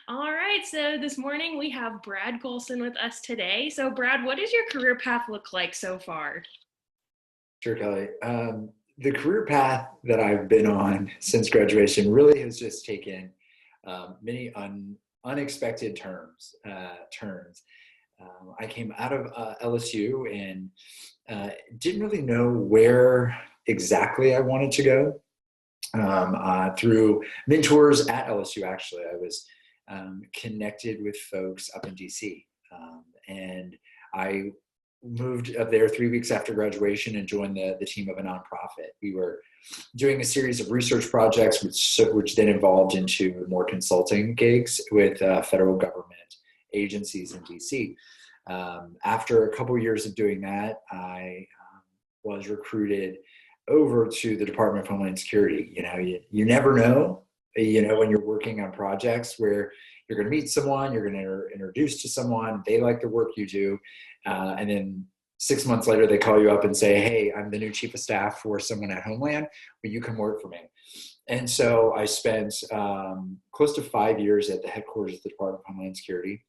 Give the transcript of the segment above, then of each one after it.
All right, so this morning we have Brad Golson with us today. So, Brad, what does your career path look like so far? Sure, Kelly. The career path that I've been on since graduation really has just taken many unexpected turns. I came out of LSU and didn't really know where exactly I wanted to go. Through mentors at LSU, actually, I was connected with folks up in DC. And I moved up there 3 weeks after graduation and joined the team of a nonprofit. We were doing a series of research projects, which then evolved into more consulting gigs with federal government agencies in DC. After a couple years of doing that, I was recruited over to the Department of Homeland Security. You never know, when you're working on projects where you're going to meet someone, you're going to introduce to someone, they like the work you do, and then 6 months later they call you up and say, "Hey, I'm the new chief of staff for someone at Homeland. Will you come work for me?" And so I spent close to 5 years at the headquarters of the Department of Homeland Security.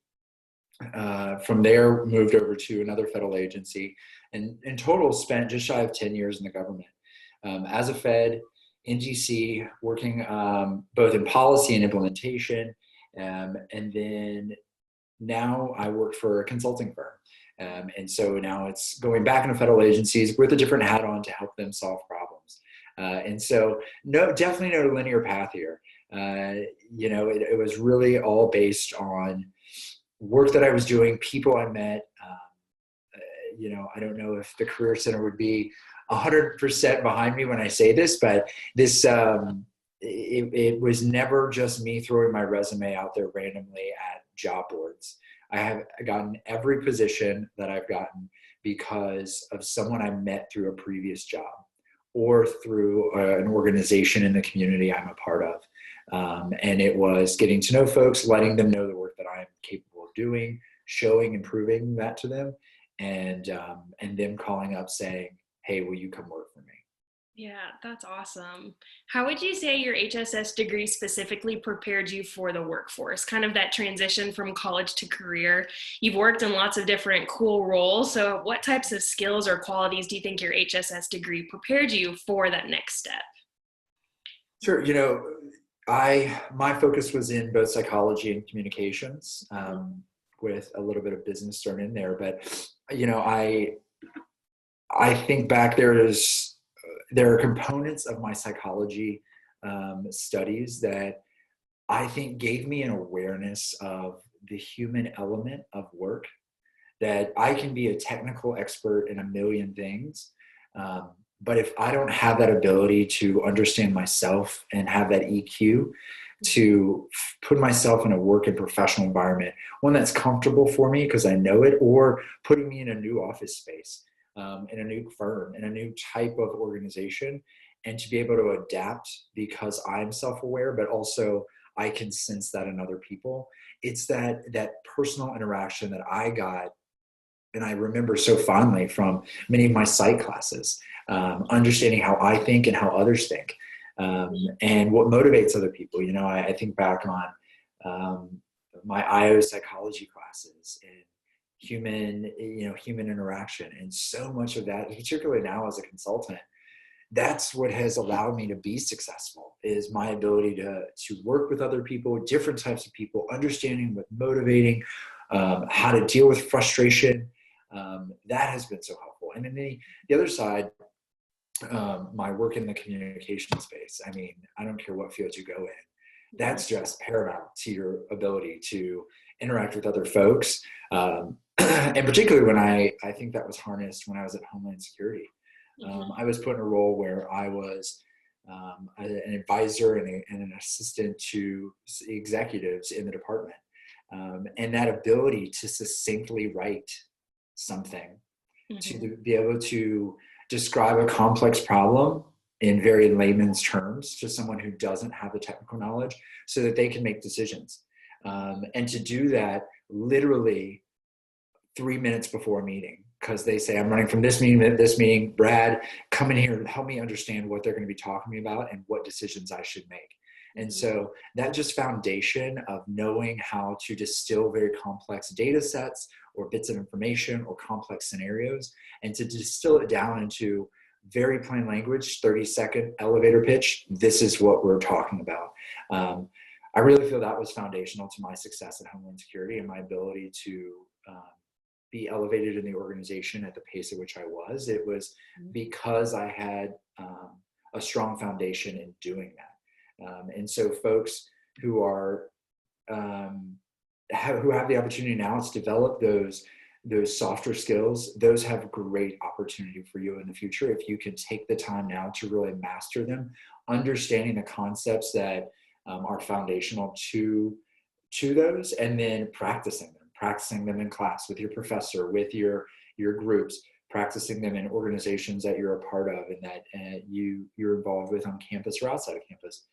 From there, moved over to another federal agency, and in total spent just shy of 10 years in the government. As a Fed in DC, working both in policy and implementation. And then now I work for a consulting firm. And so now it's going back into federal agencies with a different hat on to help them solve problems. And so no, definitely no linear path here. It was really all based on work that I was doing, people I met. I don't know if the Career Center would be 100% behind me when I say this, but it was never just me throwing my resume out there randomly at job boards. I have gotten every position that I've gotten because of someone I met through a previous job or through an organization in the community I'm a part of. And it was getting to know folks, letting them know the work that I'm capable of doing, showing and proving that to them, and them calling up saying, "Hey, will you come work for me?" Yeah, that's awesome. How would you say your HSS degree specifically prepared you for the workforce? Kind of that transition from college to career. You've worked in lots of different cool roles. So, what types of skills or qualities do you think your HSS degree prepared you for that next step? Sure. My focus was in both psychology and communications, with a little bit of business thrown in there. But I think back, there are components of my psychology studies that I think gave me an awareness of the human element of work, that I can be a technical expert in a million things. But if I don't have that ability to understand myself and have that EQ to put myself in a work and professional environment, one that's comfortable for me because I know it, or putting me in a new office space, in a new firm, in a new type of organization, and to be able to adapt because I'm self-aware, but also I can sense that in other people. It's that personal interaction that I got, and I remember so fondly from many of my psych classes, understanding how I think and how others think, and what motivates other people. I think back on my IO psychology classes and human interaction, and so much of that, particularly now as a consultant, that's what has allowed me to be successful, is my ability to work with other people, different types of people, understanding what motivating, how to deal with frustration. That has been so helpful. And then the other side, my work in the communication space. I mean, I don't care what field you go in. That's just paramount to your ability to interact with other folks. And particularly when I think that was harnessed when I was at Homeland Security. I was put in a role where I was an advisor and an assistant to executives in the department. And that ability to succinctly write something, to be able to describe a complex problem in very layman's terms to someone who doesn't have the technical knowledge so that they can make decisions. And to do that literally 3 minutes before a meeting, because they say, "I'm running from this meeting to this meeting. Brad, come in here and help me understand what they're going to be talking about and what decisions I should make." And Mhm. so that just foundation of knowing how to distill very complex data sets or bits of information or complex scenarios, and to distill it down into very plain language, 30-second elevator pitch. This is what we're talking about. Um, I really feel that was foundational to my success at Homeland Security and my ability to be elevated in the organization at the pace at which I was. It was because I had a strong foundation in doing that. And so folks who are who have the opportunity now to develop those softer skills, those have great opportunity for you in the future if you can take the time now to really master them, understanding the concepts that are foundational to those, and then practicing them in class with your professor, with your groups, practicing them in organizations that you're a part of and that you're involved with on campus or outside of campus.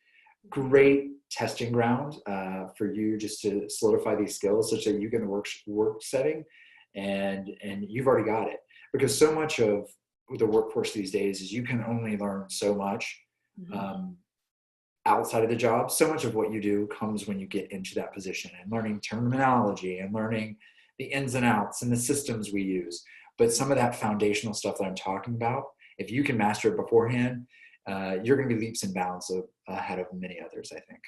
Great testing ground for you just to solidify these skills such that you get in the work setting and you've already got it. Because so much of the workforce these days is you can only learn so much outside of the job. So much of what you do comes when you get into that position and learning terminology and learning the ins and outs and the systems we use. But some of that foundational stuff that I'm talking about, if you can master it beforehand, you're going to be leaps and bounds ahead of many others, I think.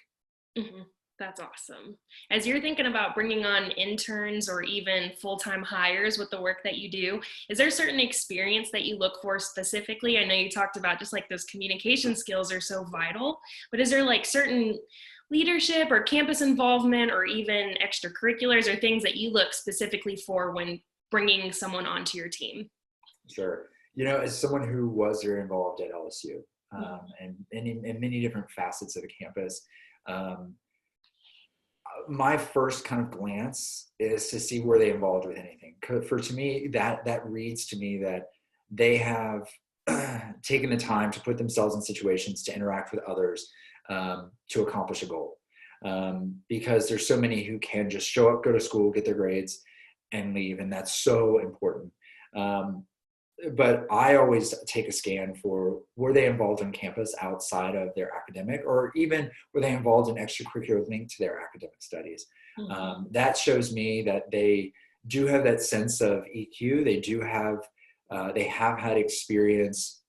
Mhm. That's awesome. As you're thinking about bringing on interns or even full-time hires with the work that you do, is there a certain experience that you look for specifically? I know you talked about just like those communication skills are so vital, but is there like certain leadership or campus involvement or even extracurriculars or things that you look specifically for when bringing someone onto your team? Sure. You know, as someone who was very involved at LSU Mhm. and in many different facets of the campus, um, my first kind of glance is to see were they involved with anything. For to me, that reads to me that they have taken the time to put themselves in situations to interact with others to accomplish a goal. Because there's so many who can just show up, go to school, get their grades, and leave, and that's so important. Um, but I always take a scan for were they involved on campus outside of their academic, or even were they involved in extracurricular linked to their academic studies. Mhm. That shows me that they do have that sense of EQ. They have had experience,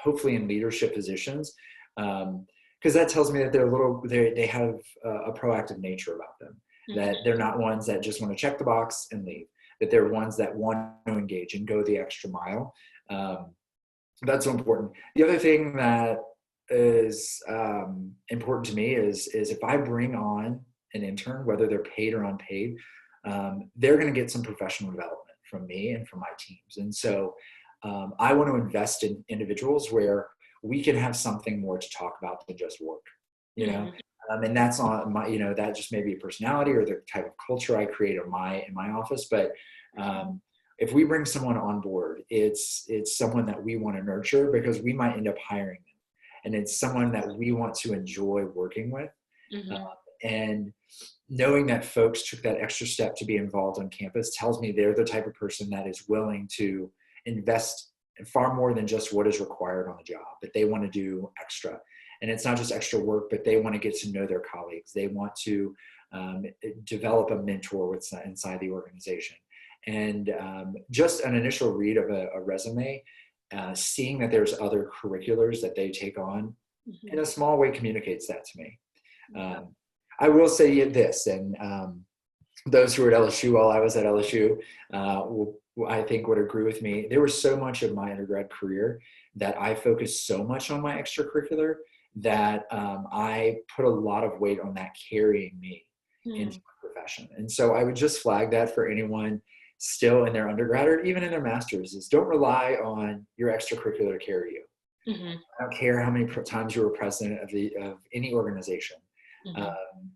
hopefully in leadership positions, because that tells me that they have a proactive nature about them. Mhm. That they're not ones that just want to check the box and leave, that they're ones that want to engage and go the extra mile. Um, that's so important. The other thing that is important to me is if I bring on an intern, whether they're paid or unpaid, they're going to get some professional development from me and from my teams. And so I want to invest in individuals where we can have something more to talk about than just work, you know. Mhm. And that's not my, that just may be a personality or the type of culture I create in my office. But um, if we bring someone on board, it's someone that we want to nurture because we might end up hiring them, and it's someone that we want to enjoy working with. Uh, Mhm. and knowing that folks took that extra step to be involved on campus tells me they're the type of person that is willing to invest far more than just what is required on the job, that they want to do extra. And it's not just extra work, but they want to get to know their colleagues. They want to develop a mentor inside the organization. And just an initial read of a resume, seeing that there's other curriculars that they take on in Mhm. a small way communicates that to me. Yeah. Um, I will say this, and those who were at LSU while I was at LSU, I think would agree with me. There was so much of my undergrad career that I focused so much on my extracurricular that I put a lot of weight on that carrying me into Mhm. my profession. And so I would just flag that for anyone still in their undergrad or even in their master's is don't rely on your extracurricular to carry you. Mhm. I don't care how many times you were president of any organization. Mhm. Um,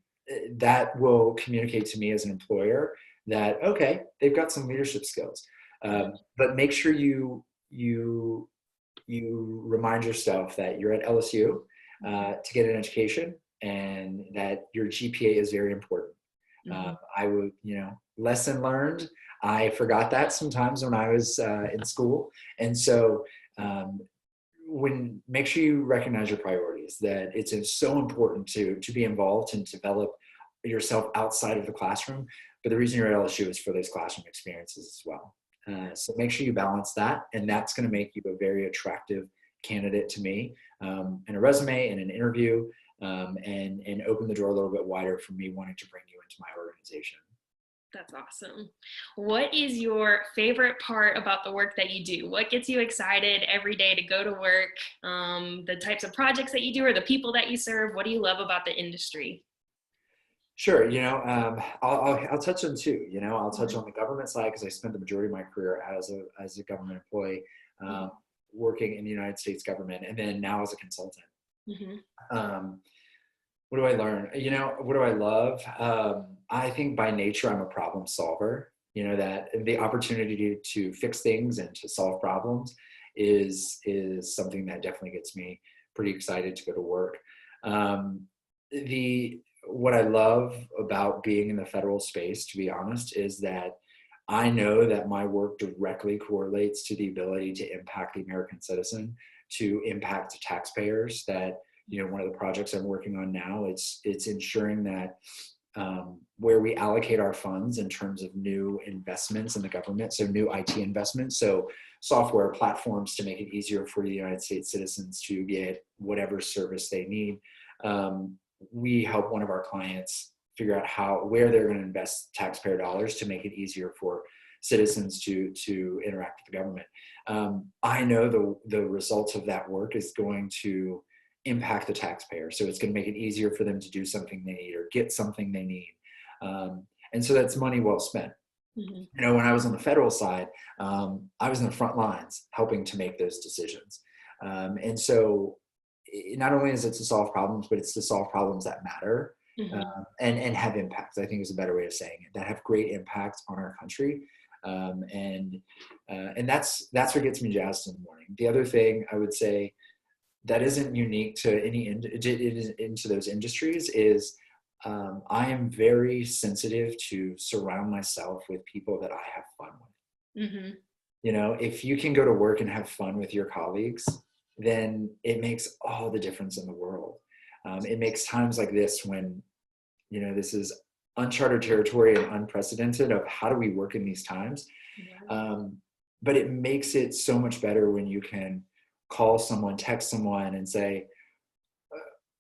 that will communicate to me as an employer that okay, they've got some leadership skills, but make sure you remind yourself that you're at LSU Mhm. to get an education and that your GPA is very important. Mhm. I would, lesson learned. I forgot that sometimes when I was in school, and so um, make sure you recognize your priorities, that it's so important to be involved and develop yourself outside of the classroom. But the reason you're at LSU is for those classroom experiences as well. So make sure you balance that, and that's going to make you a very attractive candidate to me, in a resume and an interview, and open the door a little bit wider for me wanting to bring you into my organization. That's awesome. What is your favorite part about the work that you do? What gets you excited every day to go to work? The types of projects that you do or the people that you serve? What do you love about the industry? Sure. I'll touch on two. I'll touch Mhm. on the government side because I spent the majority of my career as a government employee, Mhm. working in the United States government, and then now as a consultant. Mhm. Um, what do I learn? What do I love? I think by nature I'm a problem solver. That the opportunity to fix things and to solve problems is something that definitely gets me pretty excited to go to work. The What I love about being in the federal space, to be honest, is that I know that my work directly correlates to the ability to impact the American citizen, to impact the taxpayers. That one of the projects I'm working on now, it's ensuring that, where we allocate our funds in terms of new investments in the government, so new IT investments, so software platforms to make it easier for the United States citizens to get whatever service they need. We help one of our clients figure out where they're going to invest taxpayer dollars to make it easier for citizens to interact with the government. I know the results of that work is going to impact the taxpayer. So it's going to make it easier for them to do something they need or get something they need. And so that's money well spent. Mhm. When I was on the federal side, I was in the front lines helping to make those decisions. And so not only is it to solve problems, but it's to solve problems that matter, Mhm. and have impact, I think is a better way of saying it, that have great impact on our country. And that's what gets me jazzed in the morning. The other thing I would say that isn't unique to into those industries is, I am very sensitive to surround myself with people that I have fun with. Mhm. If you can go to work and have fun with your colleagues, then it makes all the difference in the world. It makes times like this when, this is uncharted territory and unprecedented of how do we work in these times. Right. Um, but it makes it so much better when you can call someone, text someone, and say,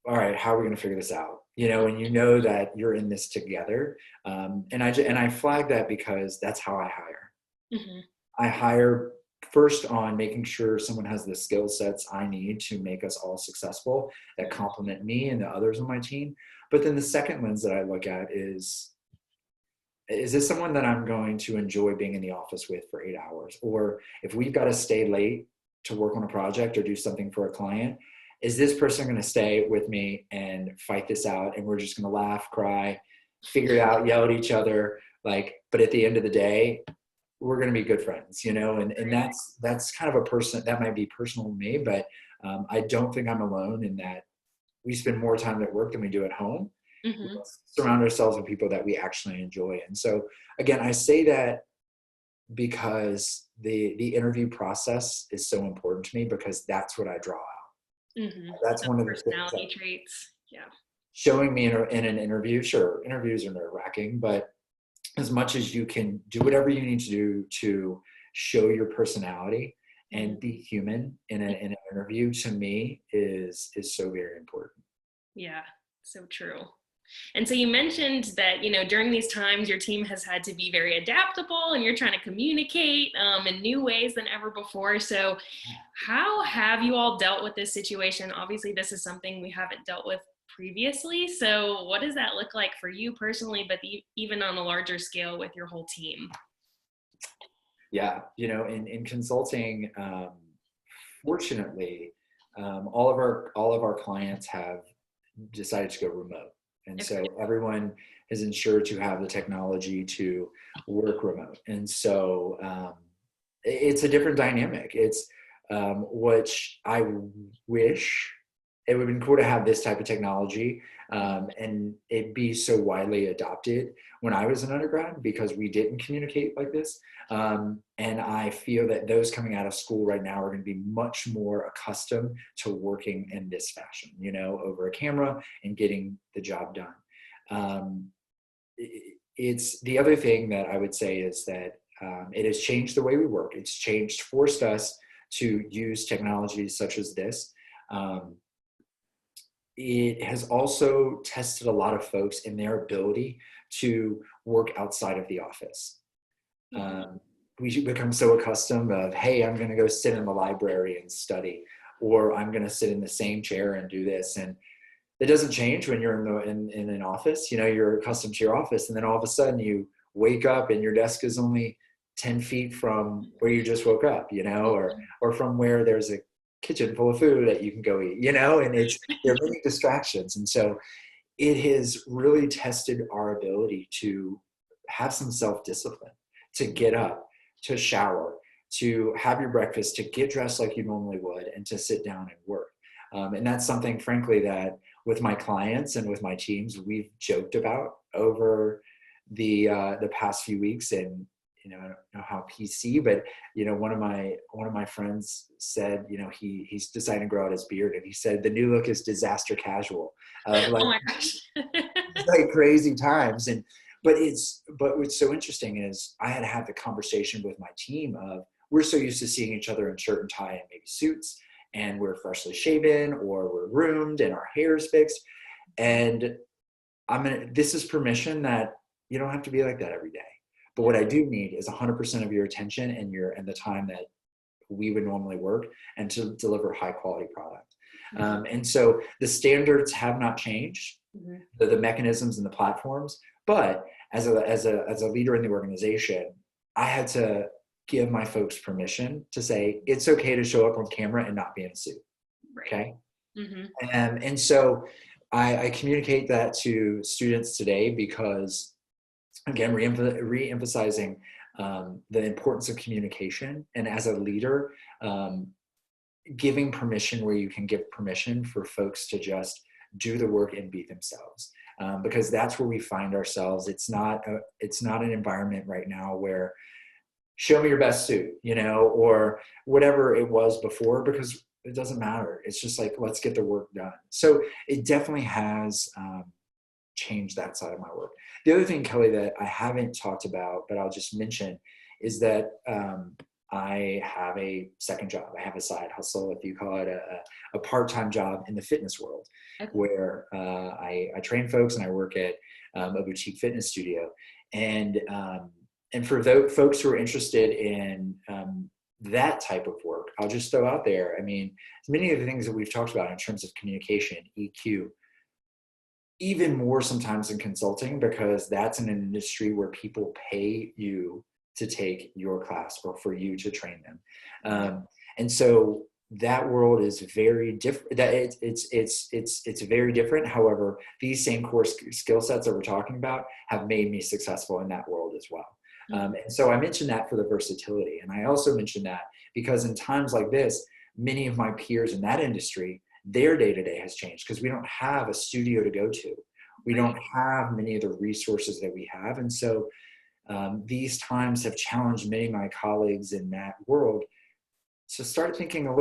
all right, how are we going to figure this out? And you know that you're in this together. And I flag that because that's how I hire. Mhm. I hire first on making sure someone has the skill sets I need to make us all successful, that complement me and the others on my team. But then the second lens that I look at is this someone that I'm going to enjoy being in the office with for 8 hours? Or if we've got to stay late to work on a project or do something for a client, is this person going to stay with me and fight this out? And we're just going to laugh, cry, figure it out, yell at each other. But at the end of the day, we're going to be good friends, and Right. that's kind of a person that might be personal to me, but I don't think I'm alone in that we spend more time at work than we do at home. Mhm. Surround ourselves with people that we actually enjoy. And so again, I say that because the interview process is so important to me, because that's what I draw out. Mhm. That's Those one of the things that personality traits. Yeah. showing me in an interview. Sure, interviews are nerve-wracking, but as much as you can do whatever you need to do to show your personality Mhm. and be human in an interview, to me is so very important. Yeah. So true. And so you mentioned that, during these times, your team has had to be very adaptable and you're trying to communicate in new ways than ever before. So, how have you all dealt with this situation? Obviously, this is something we haven't dealt with previously. So, what does that look like for you personally, but even on a larger scale with your whole team? Yeah, in consulting, fortunately, all of our clients have decided to go remote, and Okay. so everyone is ensured to have the technology to work remote. And so, it's a different dynamic. It's, which I wish it would have been cool to have this type of technology and it be so widely adopted when I was an undergrad because we didn't communicate like this. And I feel that those coming out of school right now are going to be much more accustomed to working in this fashion, you know, over a camera and getting the job done. It's the other thing that I would say is that it has changed the way we work. It's forced us to use technologies such as this. It has also tested a lot of folks in their ability to work outside of the office. We become so accustomed of, hey, I'm going to go sit in the library and study, or I'm going to sit in the same chair and do this. And it doesn't change when you're in an office. You know, you're accustomed to your office, and then all of a sudden you wake up and your desk is only 10 feet from where you just woke up, you know, or from where there's a kitchen full of food that you can go eat, you know, and there are many distractions. And so it has really tested our ability to have some self-discipline, to get up, to shower, to have your breakfast, to get dressed like you normally would, and to sit down and work. And that's something, frankly, that with my clients and with my teams, we've joked about over the past few weeks. And you know, I don't know how PC, but you know, one of my friends said, you know, he's deciding to grow out his beard, and he said the new look is disaster casual, like, oh my gosh. like crazy times. And but what's so interesting is I had the conversation with my team of, we're so used to seeing each other in shirt and tie and maybe suits, and we're freshly shaven or we're groomed and our hair is fixed, and this is permission that you don't have to be like that every day. But what I do need is 100% of your attention and the time that we would normally work, and to deliver high quality product. And so the standards have not changed, the mechanisms and the platforms, but as a leader in the organization, I had to give my folks permission to say, it's okay to show up on camera and not be in a suit. Right. Okay. And so I communicate that to students today because, again, re-emphasizing the importance of communication, and as a leader, giving permission where you can give permission for folks to just do the work and be themselves, because that's where we find ourselves. It's not an environment right now where show me your best suit, you know, or whatever it was before, because it doesn't matter. It's just like, let's get the work done. So it definitely has changed that side of my work. The other thing, Kelly, that I haven't talked about, but I'll just mention, is that I have a second job. I have a side hustle, if you call it a part-time job in the fitness world, where I train folks and I work at a boutique fitness studio. And for those folks who are interested in that type of work, I'll just throw out there, I mean, many of the things that we've talked about in terms of communication, EQ, even more sometimes in consulting, because that's in an industry where people pay you to take your class or for you to train them. And so that world is very different. That it's very different. However, these same core skill sets that we're talking about have made me successful in that world as well. And so I mentioned that for the versatility. And I also mentioned that because in times like this, many of my peers in that industry, their day-to-day has changed because we don't have a studio to go to. We don't have many of the resources that we have. And so these times have challenged many of my colleagues in that world to start thinking a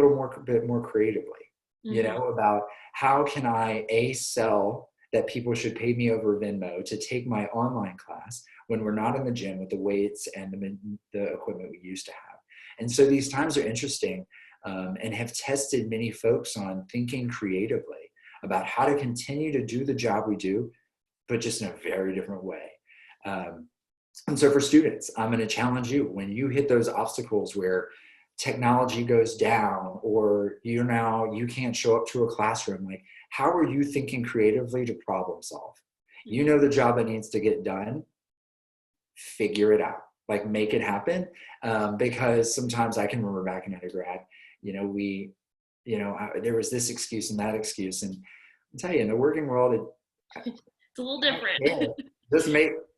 bit more creatively, you know, about how can I sell that people should pay me over Venmo to take my online class when we're not in the gym with the weights and the equipment we used to have. And so these times are interesting and have tested many folks on thinking creatively about how to continue to do the job we do, but just in a very different way. And so for students, I'm going to challenge you, when you hit those obstacles where technology goes down or you can't show up to a classroom, like, how are you thinking creatively to problem solve? You know the job that needs to get done, figure it out, like make it happen. Because sometimes I can remember back in undergrad, there was this excuse and that excuse. And I'll tell you, in the working world, it's a little different.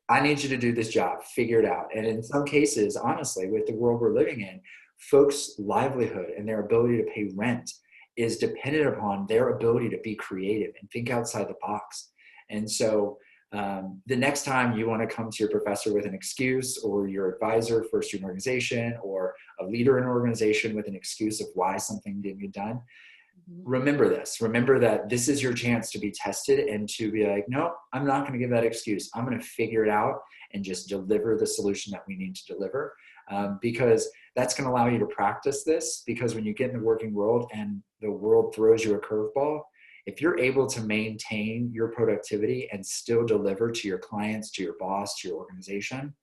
I need you to do this job, figure it out. And in some cases, honestly, with the world we're living in, folks' livelihood and their ability to pay rent is dependent upon their ability to be creative and think outside the box. And so the next time you want to come to your professor with an excuse, or your advisor for a student organization, or a leader in an organization with an excuse of why something didn't get done, remember this. Remember that this is your chance to be tested and to be like, no, I'm not going to give that excuse. I'm going to figure it out and just deliver the solution that we need to deliver. Because that's going to allow you to practice this, because when you get in the working world and the world throws you a curveball, if you're able to maintain your productivity and still deliver to your clients, to your boss, to your organization,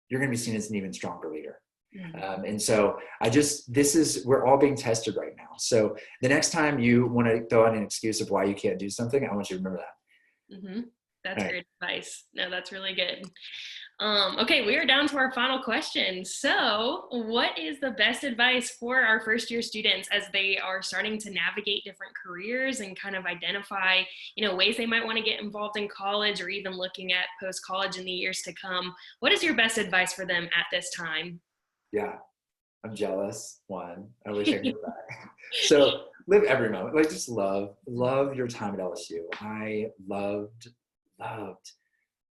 you're going to be seen as an even stronger leader. And so we're all being tested right now. So the next time you want to throw out an excuse of why you can't do something, I want you to remember that. That's great advice. No, that's really good. Okay, we are down to our final question. So what is the best advice for our first year students as they are starting to navigate different careers and kind of identify, ways they might want to get involved in college, or even looking at post-college in the years to come? What is your best advice for them at this time? Yeah, I'm jealous. One, I wish I could go back. So live every moment. Like, just love your time at LSU. I loved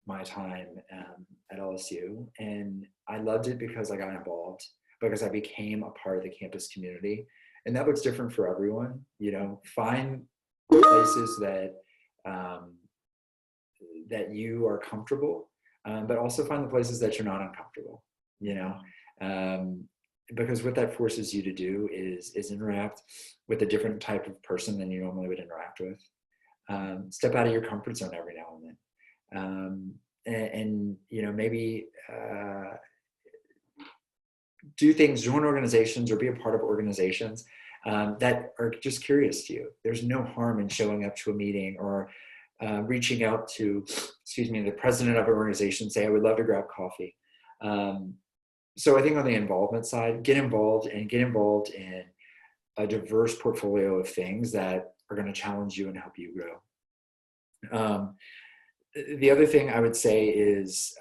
my time at LSU, and I loved it because I got involved, because I became a part of the campus community, and that looks different for everyone. Find places that that you are comfortable, but also find the places that you're not uncomfortable. Because what that forces you to do is interact with a different type of person than you normally would interact with. Step out of your comfort zone every now and then. And maybe do things, join organizations, or be a part of organizations that are just curious to you. There's no harm in showing up to a meeting, or reaching out to, the president of an organization, say, I would love to grab coffee. So I think on the involvement side, get involved in a diverse portfolio of things that are going to challenge you and help you grow. The other thing I would say is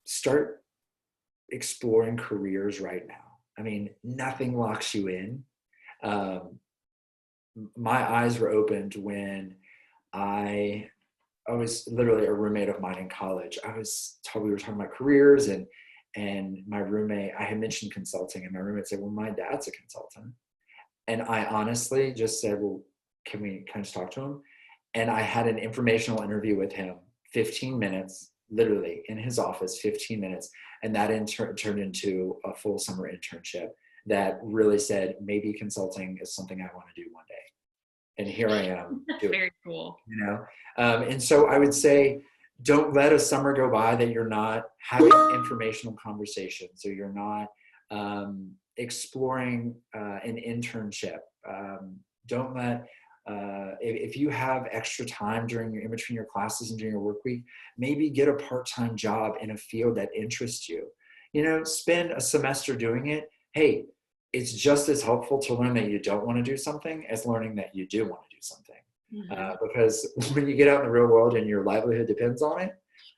start exploring careers right now. I mean, nothing locks you in. My eyes were opened when I was literally a roommate of mine in college. We were talking about careers, and my roommate, I had mentioned consulting, and my roommate said, well, my dad's a consultant. And I honestly just said, well, can I just talk to him? And I had an informational interview with him, 15 minutes, literally in his office, 15 minutes. And that turned into a full summer internship that really said, maybe consulting is something I want to do one day. And here I am. Very cool. And so I would say, don't let a summer go by that you're not having informational conversations, or you're not exploring an internship. Don't let, if you have extra time in between your classes and during your work week, maybe get a part-time job in a field that interests you. Spend a semester doing it. Hey, it's just as helpful to learn that you don't want to do something as learning that you do want to do something. Because when you get out in the real world and your livelihood depends on it,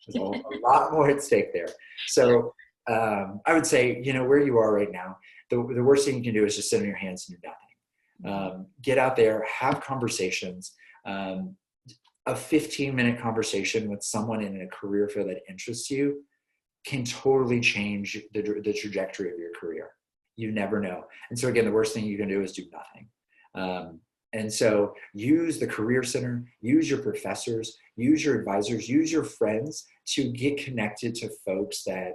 there's a lot more at stake there. So I would say, where you are right now, the worst thing you can do is just sit on your hands and do nothing. Get out there, have conversations. A 15-minute conversation with someone in a career field that interests you can totally change the trajectory of your career. You never know. And so again, the worst thing you can do is do nothing. And so use the Career Center, use your professors, use your advisors, use your friends to get connected to folks that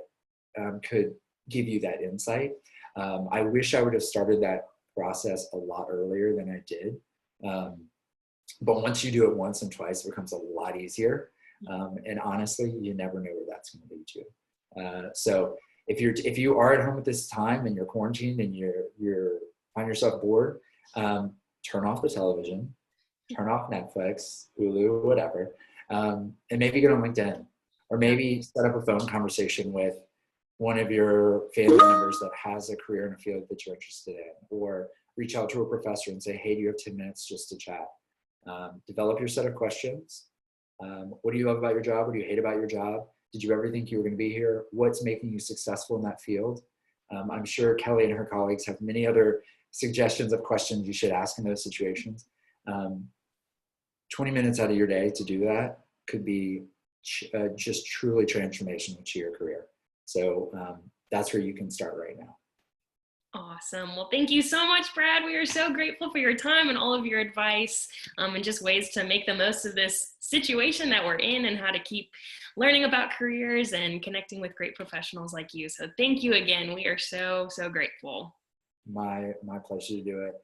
could give you that insight. I wish I would have started that process a lot earlier than I did. But once you do it once and twice, it becomes a lot easier. And honestly, you never know where that's going to lead you. So if you are at home at this time and you're quarantined and you're find yourself bored, turn off the television, turn off Netflix, Hulu, whatever, and maybe get on LinkedIn, or maybe set up a phone conversation with one of your family members that has a career in a field that you're interested in, or reach out to a professor and say, hey, do you have 10 minutes just to chat? Develop your set of questions. What do you love about your job? What do you hate about your job? Did you ever think you were going to be here? What's making you successful in that field? I'm sure Kelly and her colleagues have many other suggestions of questions you should ask in those situations. 20 minutes out of your day to do that could be just truly transformational to your career. So that's where you can start right now. Awesome. Well, thank you so much, Brad. We are so grateful for your time and all of your advice, and just ways to make the most of this situation that we're in and how to keep learning about careers and connecting with great professionals like you. So thank you again. We are so, so grateful. My pleasure to do it.